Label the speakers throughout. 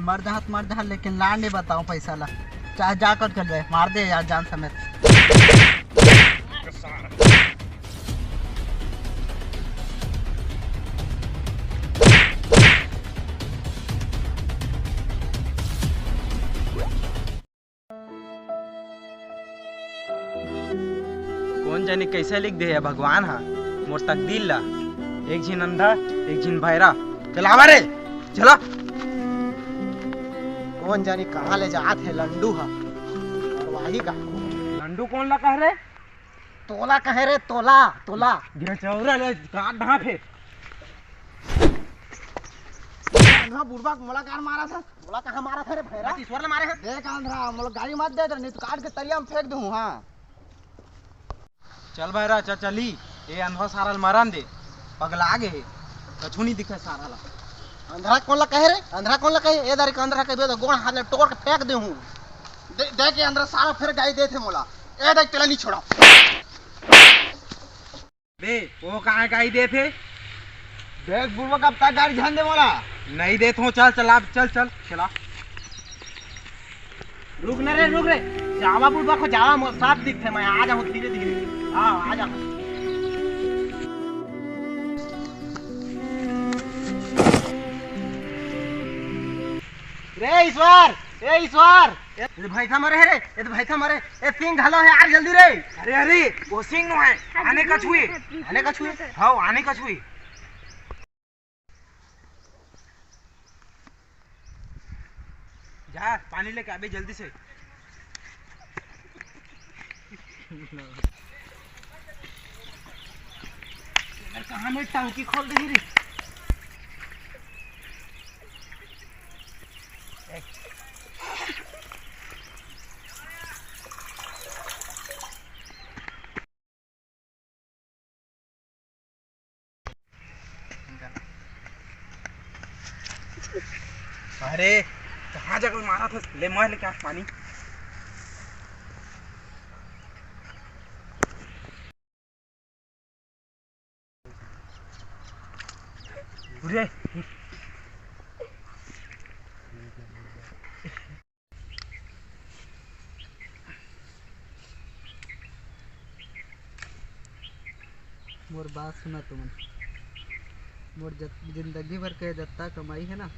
Speaker 1: मर्द हाथ लेकिन ला नहीं बताऊं पैसा ला। चाहे जाकर कर दे, मार दे यार जान समेत।
Speaker 2: कौन जाने कैसे लिख दे है भगवान हा मोर तकदीर ला। एक झिन अंधा एक झिन भैरा। चला रे चला।
Speaker 1: कौन जानी कहाँ ले जात है लंडू हा। वही का
Speaker 2: लंडू कौन ला कह रे?
Speaker 1: तोला कहे रे, तोला तोला।
Speaker 2: चौरा ले काट ढहा फिर।
Speaker 1: अंधा बुढ़बा मोला कार मारा था। मोला कहाँ मारा था रे भैरा?
Speaker 2: ईश्वर ने मारे है।
Speaker 1: देख अंधा मोला गाड़ी मत दे नहीं तो काट के तरिया में फेंक दूं। हाँ
Speaker 2: चल भैरा चल चली। ये अंधा सारा मरन दे पगला आगे कछु नहीं दिखे सारा ला।
Speaker 1: अंधरा कौन ला कहे रे? अंधरा कौन ला कहे? ए दारी के अंधरा कहे तो गोड़ हाथ ले टोड़ के फेंक दे हूं। देख के अंधरा सारा फिर गाड़ी दे थे मोला। ए देख तेला नहीं छोड़ा।
Speaker 2: बे वो कहाँ गाई दे थे?
Speaker 1: देख बुढ़वा कब तक गाड़ी ध्यान दे मोला।
Speaker 2: नहीं दे तो चल चला चल चल चला।
Speaker 1: रुक न रे रुक रे। जावा बुढ़वा को जावा मोला साफ दिखते मैं आ जाऊं धीरे धीरे। हाँ आ जा। रे ईश्वर, ए ईश्वर, ये भाई था मरे है रे। ये तो भाई था मरे। ए सिंह घालो है यार जल्दी रे।
Speaker 2: अरे अरे वो सिंह नो है आने का छुए।
Speaker 1: आने का छुए।
Speaker 2: हाँ आने का छुए। जा पानी लेके आबे जल्दी से।
Speaker 1: कहाँ में टंकी खोल दी रे।
Speaker 2: अरे कहाँ जगह मारा था? ले मैं लेके आ पानी। अरे
Speaker 1: मोर बात सुना तुम। मोर जिंदगी भर के जत्ता कमाई है ना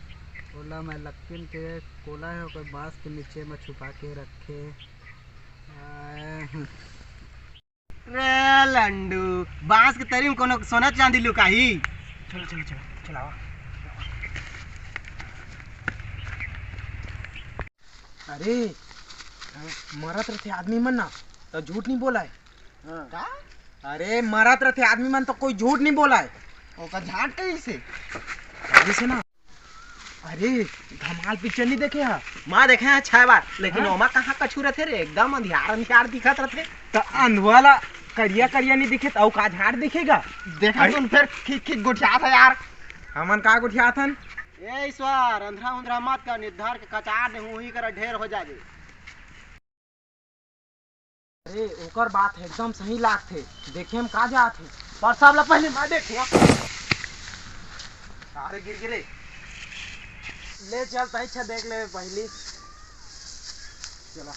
Speaker 1: ओला मैं लक्कीन के कोला है और बांस के नीचे में छुपा के रखे। रे लंडू बांस के तरी में कोनो सोना चांदी लुकाही।
Speaker 2: चलो चलो चलो चलावा। अरे मरत रहते आदमी मन ना तो झूठ नहीं बोला है।
Speaker 1: का?
Speaker 2: अरे मरत रहते आदमी मन तो कोई झूठ नहीं बोला है।
Speaker 1: ओका झाट कैसे?
Speaker 2: जैसे ना अरे धमाल पिक्चर नहीं देखे है?
Speaker 1: माँ देखे हैं 6 बार लेकिन
Speaker 2: हाँ?
Speaker 1: ओमा कहाँ कछू रहते रे। एकदम अंधियार अंधियार दिखत रहते।
Speaker 2: तो अंधवाला करिया करिया नहीं दिखे तो का झाड़ दिखेगा?
Speaker 1: देखा तुम फिर खिच खिच गुठिया था यार।
Speaker 2: हमन का गुठिया थन?
Speaker 1: ए ईश्वर अंधरा उंधरा मत कर। निर्धार के कचार दे वही कर ढेर हो जाए।
Speaker 2: अरे ओकर बात है एकदम सही लाग थे। देखे हम का जात है
Speaker 1: पर सब ला पहले मैं देखियो।
Speaker 2: अरे गिर गिरे ले चल तैछा देख ले पहली। चला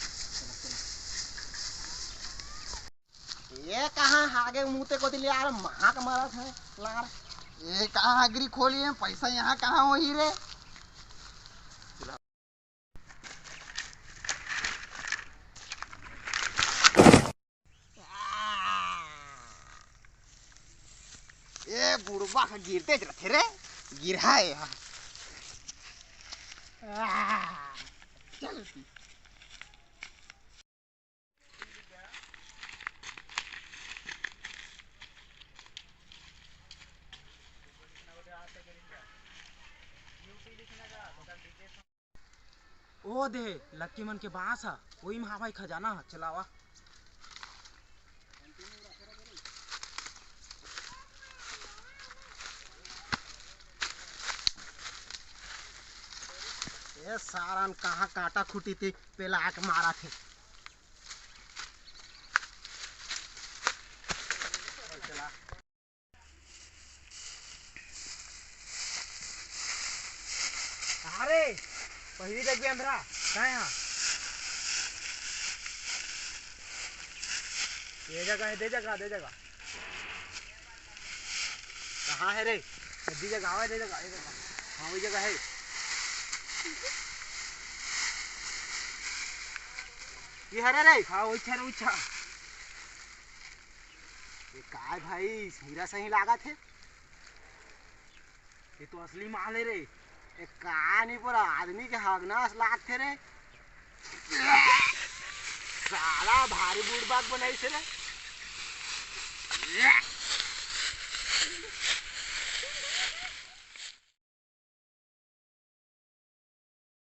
Speaker 1: ये कहाँ आगे मुँहते को दिले यार महाक मारा था लार। ये कहाँ आगरी खोली है पैसा यहाँ कहाँ वही रे। ये बुढ़बा का गिरते रहते रे। गिरा है यहाँ। चल
Speaker 2: ओ दे लक्की मन के बांस है वही में हवाई खजाना है। चलावा।
Speaker 1: ये सारा कहाँ काटा खुटी थी पेला आके मारा थे।
Speaker 2: पहिली देख भी अंधरा कहाँ है यहाँ? ये जगह है, दे जगह कहाँ है रे? दी जगह है, दे जगह, ये जगह, हाँ वही जगह है। ये हरे रे, हाँ वही छा, ये काय भाई हीरा सही लागत है। ये तो असली माल है रे। ये का नहीं पूरा आदमी के हगनास लागते रे। साला भारी बूढ़ बात बनाई से रे।